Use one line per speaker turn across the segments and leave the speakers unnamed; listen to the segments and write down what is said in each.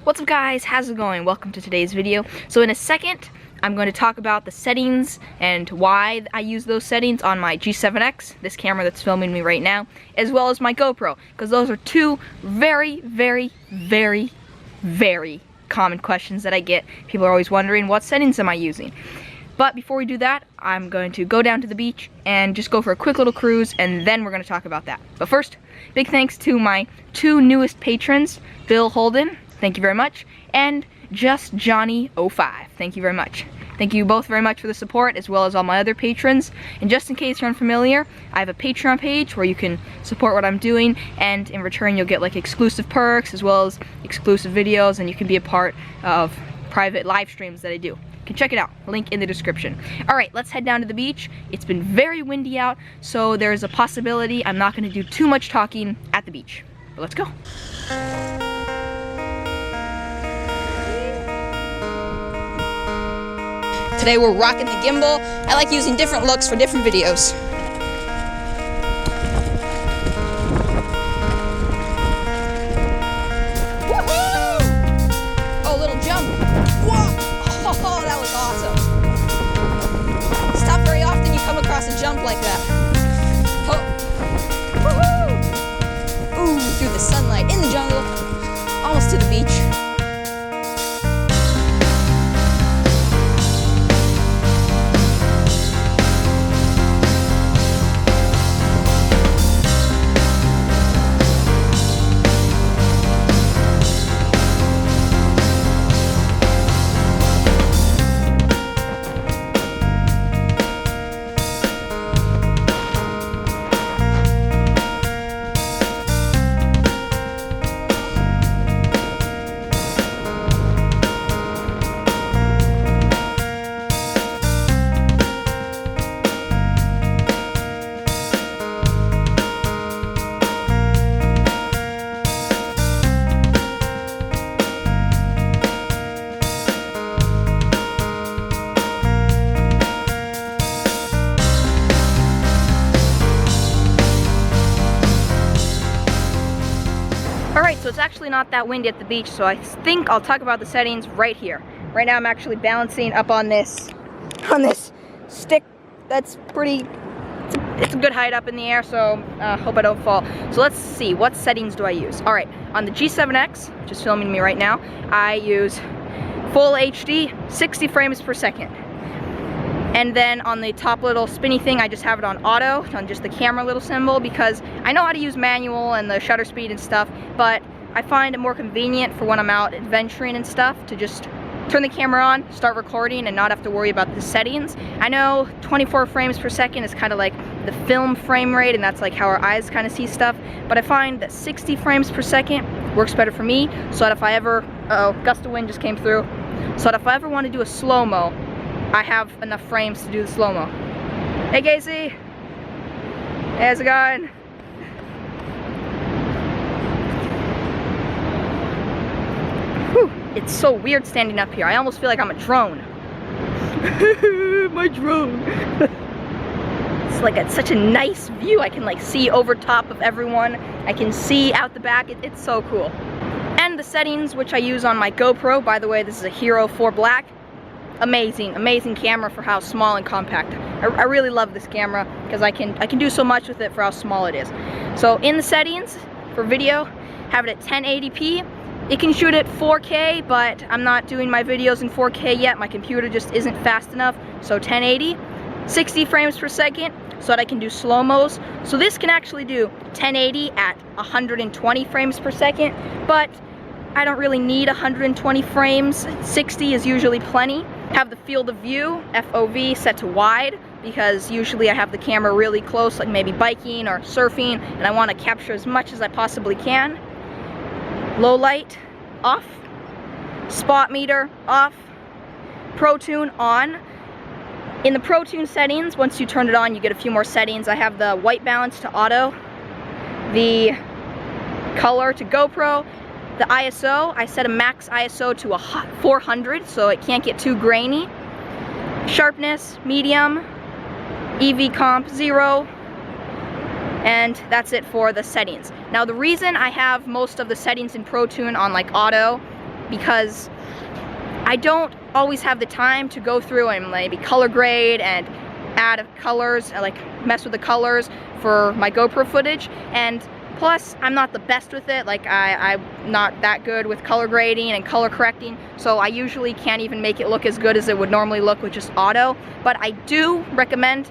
What's up guys, how's it going? Welcome to today's video. So in a second, I'm going to talk about the settings and why I use those settings on my G7X, this camera that's filming me right now, as well as my GoPro, because those are two very common questions that I get. People are always wondering, what settings am I using? But before we do that, I'm going to go down to the beach and just go for a quick little cruise, and then we're going to talk about that. But first, big thanks to my two newest patrons, Bill Holden, thank you very much, and Just Johnny 05, thank you very much. Thank you both very much for the support, as well as all my other patrons. And just in case you're unfamiliar, I have a Patreon page where you can support what I'm doing, and in return you'll get like exclusive perks as well as exclusive videos, and you can be a part of private live streams that I do. You can check it out, link in the description. Alright, let's head down to the beach. It's been very windy out, so there's a possibility I'm not going to do too much talking at the beach. But let's go. Today we're rocking the gimbal. I like using different looks for different videos. Woohoo! Oh, little jump. Whoa! Oh, that was awesome. It's not very often you come across a jump like that. Oh. Woohoo! Ooh, through the sunlight, in the jungle, almost to the beach. Alright, so it's actually not that windy at the beach, so I think I'll talk about the settings right here. Right now I'm actually balancing up on this stick that's it's a good height up in the air, so hope I don't fall. So let's see, what settings do I use? Alright, on the G7X, which is filming me right now, I use full HD, 60 frames per second. And then on the top little spinny thing, I just have it on auto, on just the camera little symbol, because I know how to use manual and the shutter speed and stuff, but I find it more convenient for when I'm out adventuring and stuff to just turn the camera on, start recording, and not have to worry about the settings. I know 24 frames per second is kind of like the film frame rate, and that's like how our eyes kind of see stuff, but I find that 60 frames per second works better for me, so that if I ever, uh-oh, gust of wind just came through, so that if I ever want to do a slow-mo, I have enough frames to do the slow-mo. Hey Casey! How's it going? Whew, it's so weird standing up here. I almost feel like I'm a drone. My drone. It's like such a nice view. I can like see over top of everyone. I can see out the back. It's so cool. And the settings, which I use on my GoPro, by the way, this is a Hero 4 Black. Amazing camera for how small and compact. I really love this camera because I can do so much with it for how small it is. So in the settings for video, have it at 1080p. It can shoot at 4K, but I'm not doing my videos in 4K yet. My computer just isn't fast enough. So 1080, 60 frames per second, so that I can do slow-mos. So this can actually do 1080 at 120 frames per second, but I don't really need 120 frames. 60 is usually plenty. Have the field of view, FOV, set to wide, because usually I have the camera really close, like maybe biking or surfing, and I want to capture as much as I possibly can. Low light, off. Spot meter, off. Pro Tune, on. In the Pro Tune settings, once you turn it on, you get a few more settings. I have the white balance to auto, the color to GoPro, the ISO, I set a max ISO to 400, so it can't get too grainy. Sharpness, medium. EV comp, 0. and that's it for the settings. Now the reason I have most of the settings in Pro Tune on like auto because I don't always have the time to go through and maybe color grade and add colors, like mess with the colors for my GoPro footage. And plus, I'm not the best with it. Like, I'm not that good with color grading and color correcting, so I usually can't even make it look as good as it would normally look with just auto. But I do recommend,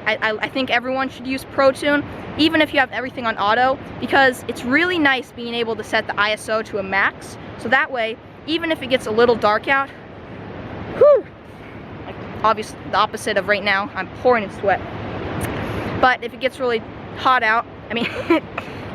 I think everyone should use ProTune, even if you have everything on auto, because it's really nice being able to set the ISO to a max, so that way, even if it gets a little dark out, whew, like obviously the opposite of right now, I'm pouring in sweat, but if it gets really hot out, I mean,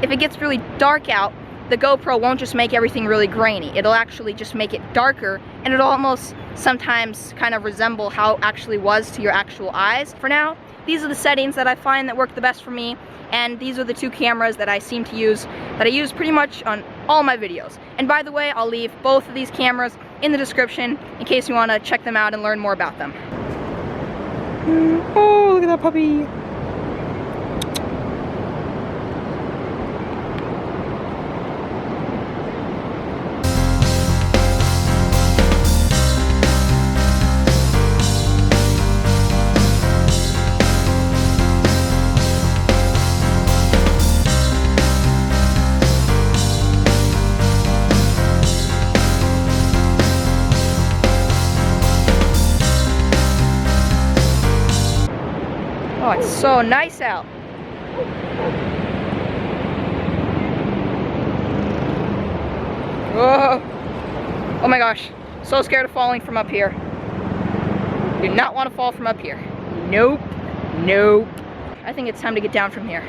if it gets really dark out, the GoPro won't just make everything really grainy. It'll actually just make it darker, and it'll almost sometimes kind of resemble how it actually was to your actual eyes. For now, these are the settings that I find that work the best for me, and these are the two cameras that I seem to use, that I use pretty much on all my videos. And by the way, I'll leave both of these cameras in the description in case you want to check them out and learn more about them. Oh, look at that puppy. Oh, it's so nice out. Whoa. Oh my gosh. So scared of falling from up here. Do not want to fall from up here. Nope. Nope. I think it's time to get down from here.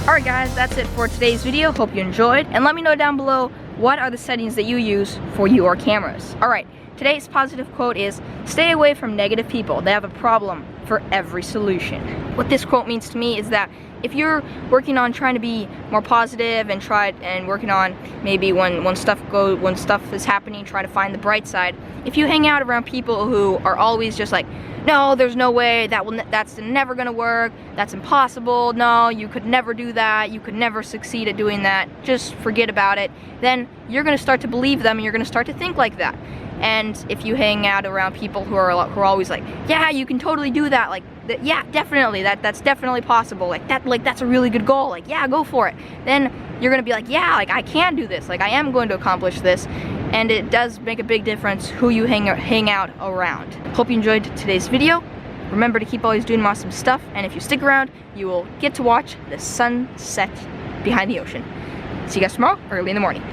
Alright guys, that's it for today's video. Hope you enjoyed, and let me know down below what are the settings that you use for your cameras. Alright, today's positive quote is, stay away from negative people. They have a problem for every solution. What this quote means to me is that if you're working on trying to be more positive and working on maybe when stuff is happening, try to find the bright side. If you hang out around people who are always just like, no, there's no way, that's never gonna work, that's impossible, no, you could never do that, you could never succeed at doing that, just forget about it, then you're gonna start to believe them and you're gonna start to think like that. And if you hang out around people who are always like, yeah, you can totally do that, like, yeah, definitely, that's definitely possible, like that's a really good goal, like, yeah, go for it, then you're gonna be like, yeah, like, I can do this, like, I am going to accomplish this. And it does make a big difference who you hang out around. Hope you enjoyed today's video. Remember to keep always doing awesome stuff, and if you stick around, you will get to watch the sunset behind the ocean. See you guys tomorrow, early in the morning.